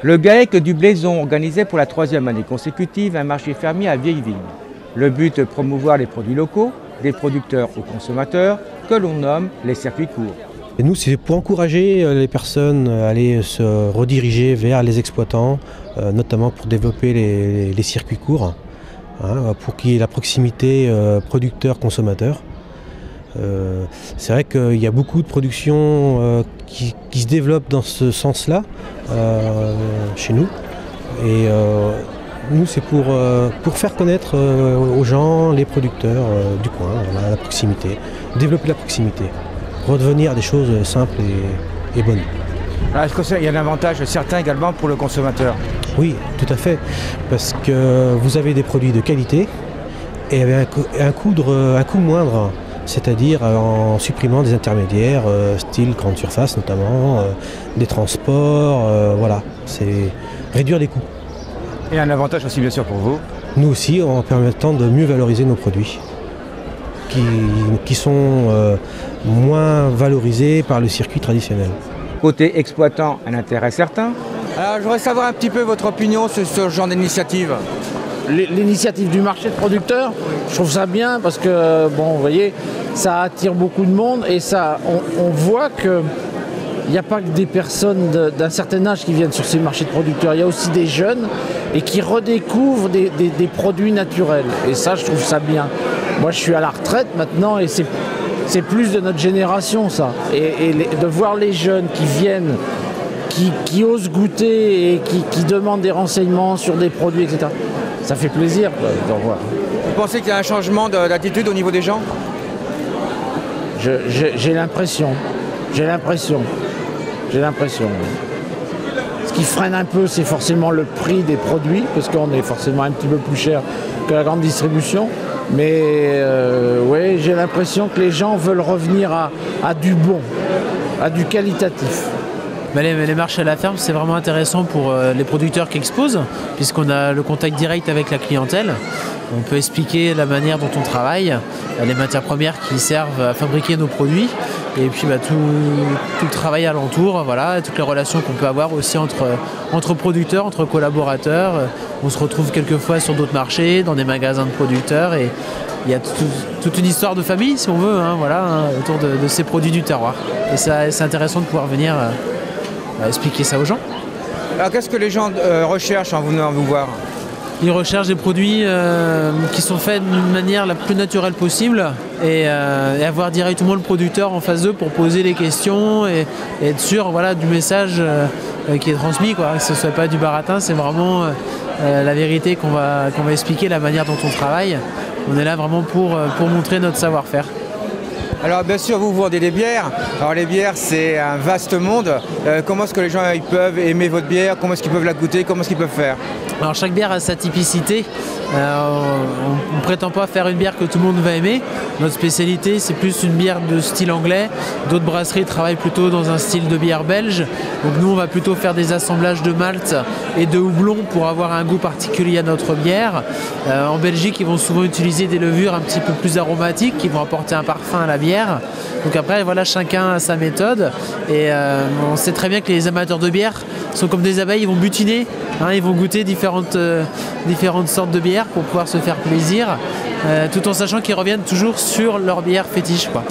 Le GAEC du Blaison organisait pour la 3e année consécutive un marché fermier à Vieille-Vigne. Le but, promouvoir les produits locaux, des producteurs aux consommateurs, que l'on nomme les circuits courts. Et nous, c'est pour encourager les personnes à aller se rediriger vers les exploitants, notamment pour développer les circuits courts, pour qu'il y ait la proximité producteur-consommateur. C'est vrai qu'il y a beaucoup de productions qui se développent dans ce sens-là chez nous. Et nous, c'est pour faire connaître aux gens, les producteurs du coin, la proximité, développer la proximité, redevenir des choses simples et bonnes. Alors, est-ce qu'il y a un avantage certain également pour le consommateur? Oui, tout à fait, parce que vous avez des produits de qualité et avec un coût moindre. C'est-à-dire en supprimant des intermédiaires, style grande surface notamment, des transports, voilà, c'est réduire les coûts. Et un avantage aussi bien sûr pour vous? Nous aussi, en permettant de mieux valoriser nos produits, qui sont moins valorisés par le circuit traditionnel. Côté exploitant, un intérêt certain. Alors je voudrais savoir un petit peu votre opinion sur ce genre d'initiative. L'initiative du marché de producteurs, je trouve ça bien parce que, bon, vous voyez, ça attire beaucoup de monde et ça, on voit qu'il n'y a pas que des personnes d'un certain âge qui viennent sur ces marchés de producteurs, il y a aussi des jeunes et qui redécouvrent des produits naturels. Et ça, je trouve ça bien. Moi, je suis à la retraite maintenant et c'est plus de notre génération, ça. Et de voir les jeunes qui viennent, qui osent goûter et qui demandent des renseignements sur des produits, etc. Ça fait plaisir de revoir. Vous pensez qu'il y a un changement d'attitude au niveau des gens? J'ai l'impression. Ce qui freine un peu, c'est forcément le prix des produits, parce qu'on est forcément un petit peu plus cher que la grande distribution. Mais oui, j'ai l'impression que les gens veulent revenir à du bon, à du qualitatif. Les marchés à la ferme, c'est vraiment intéressant pour les producteurs qui exposent, puisqu'on a le contact direct avec la clientèle. On peut expliquer la manière dont on travaille, les matières premières qui servent à fabriquer nos produits, et puis tout le travail alentour, voilà, toutes les relations qu'on peut avoir aussi entre producteurs, entre collaborateurs. On se retrouve quelquefois sur d'autres marchés, dans des magasins de producteurs, et il y a toute une histoire de famille, si on veut, autour de ces produits du terroir. Et c'est intéressant de pouvoir venir expliquer ça aux gens. Alors qu'est-ce que les gens recherchent en venant vous voir? Ils recherchent des produits qui sont faits d'une manière la plus naturelle possible et avoir directement le producteur en face d'eux pour poser les questions et être sûr du message qui est transmis, quoi. Que ce ne soit pas du baratin, c'est vraiment la vérité qu'on va expliquer, la manière dont on travaille. On est là vraiment pour montrer notre savoir-faire. Alors bien sûr, vous vendez des bières. Alors les bières, c'est un vaste monde. Comment est-ce que les gens ils peuvent aimer votre bière? Comment est-ce qu'ils peuvent la goûter? Comment est-ce qu'ils peuvent faire? Alors chaque bière a sa typicité. On ne prétend pas faire une bière que tout le monde va aimer. Notre spécialité, c'est plus une bière de style anglais. D'autres brasseries travaillent plutôt dans un style de bière belge. Donc nous, on va plutôt faire des assemblages de malt et de houblon pour avoir un goût particulier à notre bière. En Belgique, ils vont souvent utiliser des levures un petit peu plus aromatiques qui vont apporter un parfum à la bière. Donc après, voilà, chacun a sa méthode. Et on sait très bien que les amateurs de bière sont comme des abeilles, ils vont butiner. Ils vont goûter différentes sortes de bières pour pouvoir se faire plaisir, tout en sachant qu'ils reviennent toujours sur leur bière fétiche, quoi.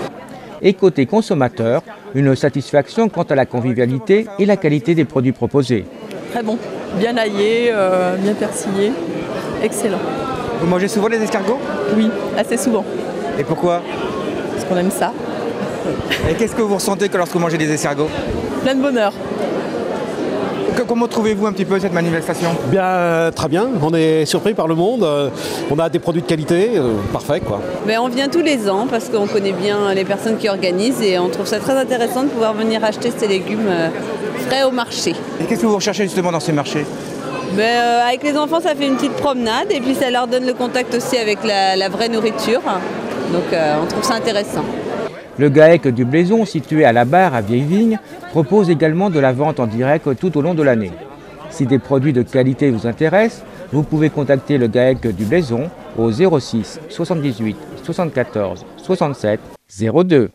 Et côté consommateur, une satisfaction quant à la convivialité et la qualité des produits proposés. Très bon, bien aillé, bien persillé, excellent. Vous mangez souvent des escargots? Oui, assez souvent. Et pourquoi? Parce qu'on aime ça. Et qu'est-ce que vous ressentez lorsque vous mangez des escargots? Plein de bonheur. Comment trouvez-vous un petit peu cette manifestation? Bien, très bien. On est surpris par le monde. On a des produits de qualité, parfait, quoi. On vient tous les ans parce qu'on connaît bien les personnes qui organisent et on trouve ça très intéressant de pouvoir venir acheter ces légumes frais au marché. Et qu'est-ce que vous recherchez justement dans ces marchés? Avec les enfants, ça fait une petite promenade et puis ça leur donne le contact aussi avec la vraie nourriture. Donc on trouve ça intéressant. Le GAEC du Blaison, situé à la Barre à Vieille-Vigne, propose également de la vente en direct tout au long de l'année. Si des produits de qualité vous intéressent, vous pouvez contacter le GAEC du Blaison au 06 78 74 67 02.